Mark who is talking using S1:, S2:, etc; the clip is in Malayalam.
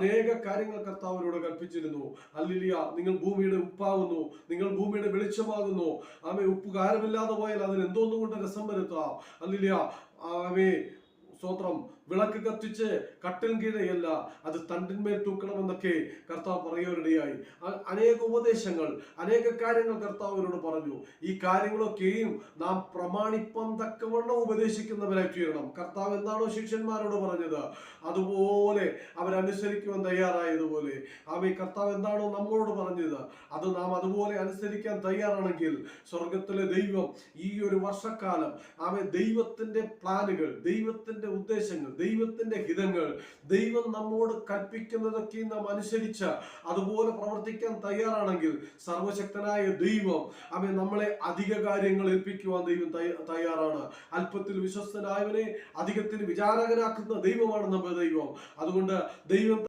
S1: അനേക കാര്യങ്ങൾ കർത്താവിനോട് കൽപ്പിച്ചിരുന്നു. ഹല്ലേലൂയ. നിങ്ങൾ ഭൂമിയുടെ ഉപ്പാകുന്നു, നിങ്ങൾ ഭൂമിയുടെ വെളിച്ചമാകുന്നു. ആമേ. ഉപ്പ് കാരമില്ലാതെ പോയാൽ അതിന് എന്തോന്നുകൊണ്ട് രസം വരുത്താം. ഹല്ലേലൂയ. ആമേ. സ്തോത്രം. വിളക്ക് കത്തിച്ച് കട്ടിൽ കീഴെയല്ല, അത് തണ്ടിന്മേൽ തൂക്കണമെന്നൊക്കെ കർത്താവ് പറയുവാനിടയായി. അനേക ഉപദേശങ്ങൾ, അനേക കാര്യങ്ങൾ കർത്താവിനോട് പറഞ്ഞു. ഈ കാര്യങ്ങളൊക്കെയും നാം പ്രമാണിപ്പം തക്കവണ്ണം ഉപദേശിക്കുന്നവരായി തീരണം. കർത്താവ് എന്താണോ ശിഷ്യന്മാരോട് പറഞ്ഞത് അതുപോലെ അവരനുസരിക്കുവാൻ തയ്യാറായതുപോലെ, ആമേ, കർത്താവ് എന്താണോ നമ്മളോട് പറഞ്ഞത് അത് നാം അതുപോലെ അനുസരിക്കാൻ തയ്യാറാണെങ്കിൽ സ്വർഗത്തിലെ ദൈവം ഈ ഒരു വർഷക്കാലം, ആമേ, ദൈവത്തിന്റെ പ്ലാനുകൾ, ദൈവത്തിന്റെ ഉദ്ദേശങ്ങൾ, ദൈവത്തിന്റെ ഹിതങ്ങൾ, ദൈവം നമ്മോട് കൽപ്പിക്കുന്നതൊക്കെ നാം അനുസരിച്ച് അതുപോലെ പ്രവർത്തിക്കാൻ തയ്യാറാണെങ്കിൽ സർവശക്തനായ ദൈവം നമ്മളെ അധിക കാര്യങ്ങൾ ഏൽപ്പിക്കുവാൻ ദൈവം തയ്യാറാണ്. അല്പത്തിൽ വിശ്വസ്തനായവനെ അധികത്തിന് വിചാരകനാക്കുന്ന ദൈവമാണ് നമ്മുടെ ദൈവം. അതുകൊണ്ട് ദൈവം